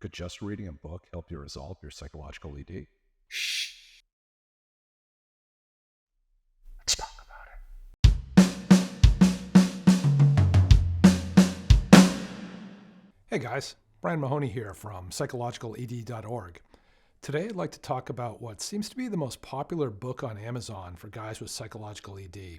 Could just reading a book help you resolve your psychological ED? Shh. Let's talk about it. Hey guys, Brian Mahoney here from psychologicaled.org. Today I'd like to talk about what seems to be the most popular book on Amazon for guys with psychological ED.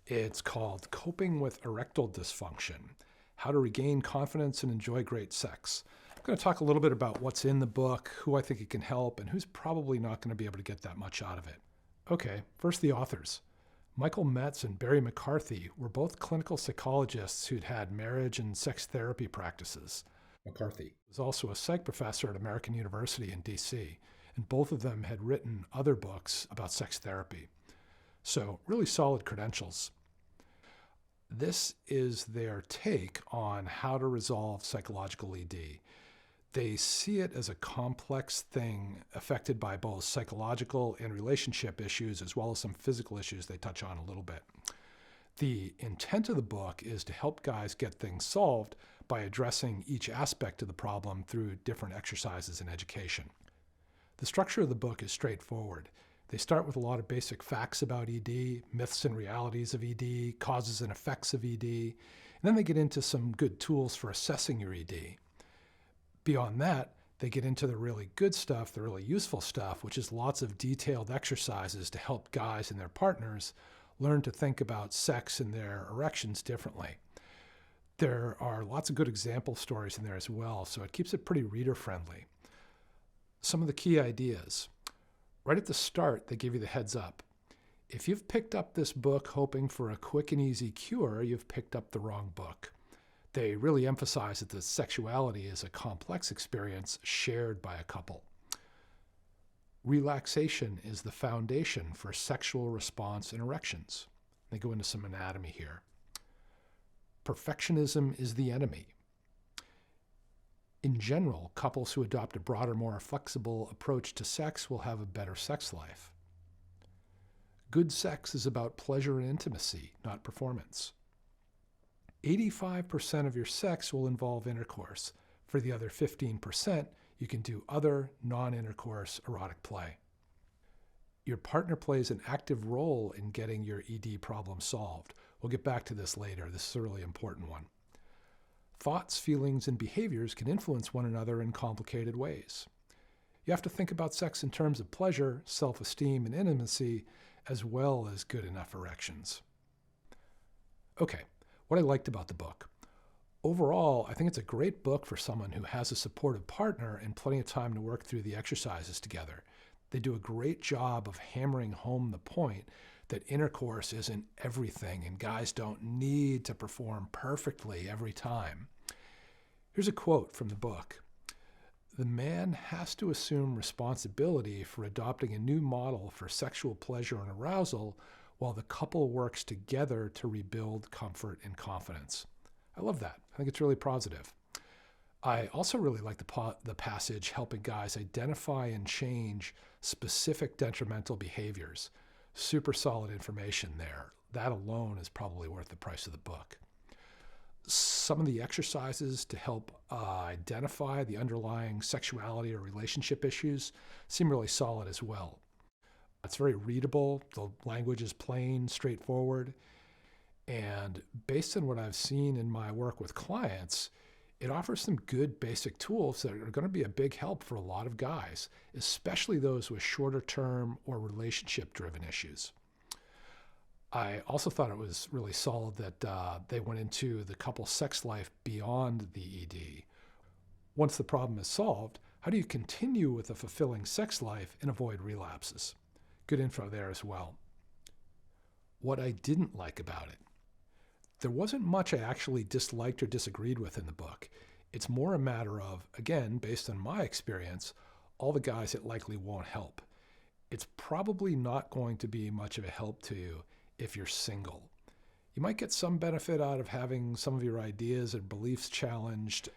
It's called Coping with Erectile Dysfunction: How to Regain Confidence and Enjoy Great Sex. I'm going to talk a little bit about what's in the book, who I think it can help, and who's probably not going to be able to get that much out of it. Okay, first the authors. Michael Metz and Barry McCarthy were both clinical psychologists who'd had marriage and sex therapy practices. McCarthy was also a psych professor at American University in DC, and both of them had written other books about sex therapy. So, really solid credentials. This is their take on how to resolve psychological ED. They see it as a complex thing affected by both psychological and relationship issues, as well as some physical issues they touch on a little bit. The intent of the book is to help guys get things solved by addressing each aspect of the problem through different exercises and education. The structure of the book is straightforward. They start with a lot of basic facts about ED, myths and realities of ED, causes and effects of ED, and then they get into some good tools for assessing your ED. Beyond that, they get into the really good stuff, the really useful stuff, which is lots of detailed exercises to help guys and their partners learn to think about sex and their erections differently. There are lots of good example stories in there as well, so it keeps it pretty reader-friendly. Some of the key ideas. Right at the start, they give you the heads up. If you've picked up this book hoping for a quick and easy cure, you've picked up the wrong book. They really emphasize that the sexuality is a complex experience shared by a couple. Relaxation is the foundation for sexual response and erections. They go into some anatomy here. Perfectionism is the enemy. In general, couples who adopt a broader, more flexible approach to sex will have a better sex life. Good sex is about pleasure and intimacy, not performance. 85% of your sex will involve intercourse. For the other 15%, you can do other non-intercourse erotic play. Your partner plays an active role in getting your ED problem solved. We'll get back to this later. This is a really important one. Thoughts, feelings, and behaviors can influence one another in complicated ways. You have to think about sex in terms of pleasure, self-esteem, and intimacy, as well as good enough erections. Okay. What I liked about the book. Overall, I think it's a great book for someone who has a supportive partner and plenty of time to work through the exercises together. They do a great job of hammering home the point that intercourse isn't everything and guys don't need to perform perfectly every time. Here's a quote from the book. The man has to assume responsibility for adopting a new model for sexual pleasure and arousal while the couple works together to rebuild comfort and confidence. I love that. I think it's really positive. I also really like the passage helping guys identify and change specific detrimental behaviors. Super solid information there. That alone is probably worth the price of the book. Some of the exercises to help identify the underlying sexuality or relationship issues seem really solid as well. It's very readable. The language is plain, straightforward. And based on what I've seen in my work with clients, it offers some good basic tools that are going to be a big help for a lot of guys, especially those with shorter term or relationship-driven issues. I also thought it was really solid that they went into the couple's sex life beyond the ED. Once the problem is solved, how do you continue with a fulfilling sex life and avoid relapses? Good info there as well. What I didn't like about it. There wasn't much I actually disliked or disagreed with in the book. It's more a matter of, again, based on my experience, all the guys it likely won't help. It's probably not going to be much of a help to you if you're single. You might get some benefit out of having some of your ideas and beliefs challenged,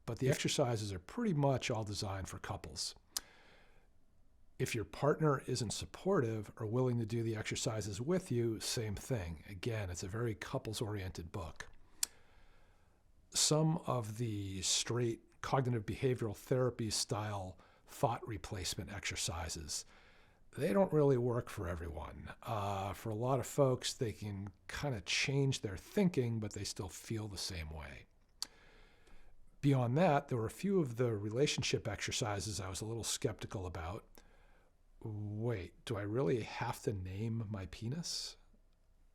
but the exercises are pretty much all designed for couples. If your partner isn't supportive or willing to do the exercises with you, same thing. Again, it's a very couples-oriented book. Some of the straight cognitive behavioral therapy style thought replacement exercises. They don't really work for everyone. For a lot of folks, they can kind of change their thinking, but they still feel the same way. Beyond that, there were a few of the relationship exercises I was a little skeptical about. Wait, do I really have to name my penis?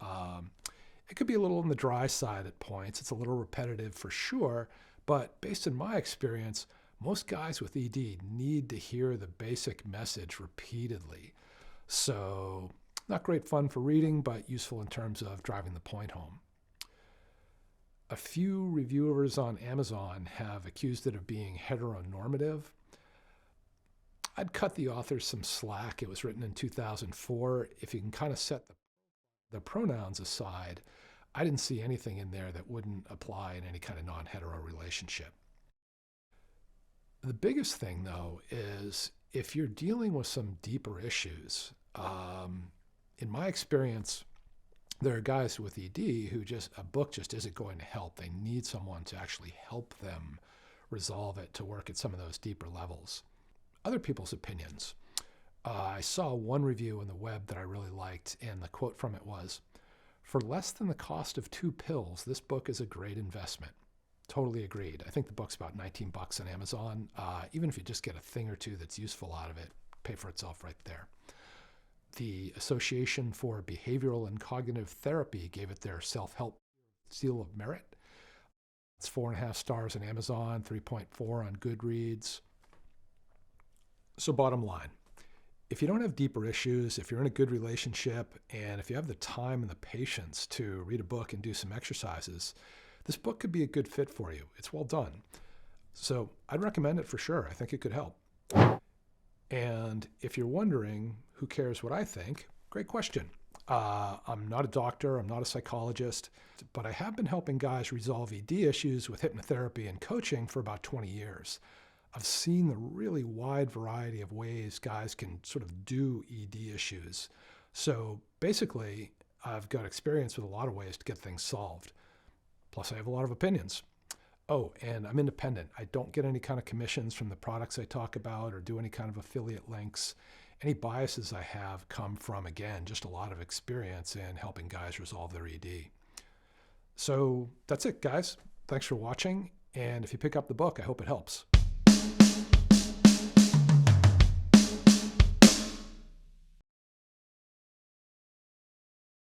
It could be a little on the dry side at points. It's a little repetitive for sure, but based on my experience, most guys with ED need to hear the basic message repeatedly. So, not great fun for reading, but useful in terms of driving the point home. A few reviewers on Amazon have accused it of being heteronormative. I'd cut the author some slack. It was written in 2004. If you can kind of set the pronouns aside, I didn't see anything in there that wouldn't apply in any kind of non-hetero relationship. The biggest thing, though, is if you're dealing with some deeper issues, in my experience, there are guys with ED who a book just isn't going to help. They need someone to actually help them resolve it, to work at some of those deeper levels. Other people's opinions. I saw one review on the web that I really liked, and the quote from it was, "For less than the cost of 2 pills, this book is a great investment." Totally agreed. I think the book's about $19 on Amazon. Even if you just get a thing or two that's useful out of it, pay for itself right there. The Association for Behavioral and Cognitive Therapy gave it their self-help seal of merit. It's 4.5 stars on Amazon, 3.4 on Goodreads. So bottom line, if you don't have deeper issues, if you're in a good relationship, and if you have the time and the patience to read a book and do some exercises, this book could be a good fit for you. It's well done. So I'd recommend it for sure. I think it could help. And if you're wondering, who cares what I think? Great question. I'm not a doctor. I'm not a psychologist. But I have been helping guys resolve ED issues with hypnotherapy and coaching for about 20 years. I've seen the really wide variety of ways guys can sort of do ED issues. So basically, I've got experience with a lot of ways to get things solved. Plus, I have a lot of opinions. Oh, and I'm independent. I don't get any kind of commissions from the products I talk about or do any kind of affiliate links. Any biases I have come from, again, just a lot of experience in helping guys resolve their ED. So that's it, guys. Thanks for watching. And if you pick up the book, I hope it helps.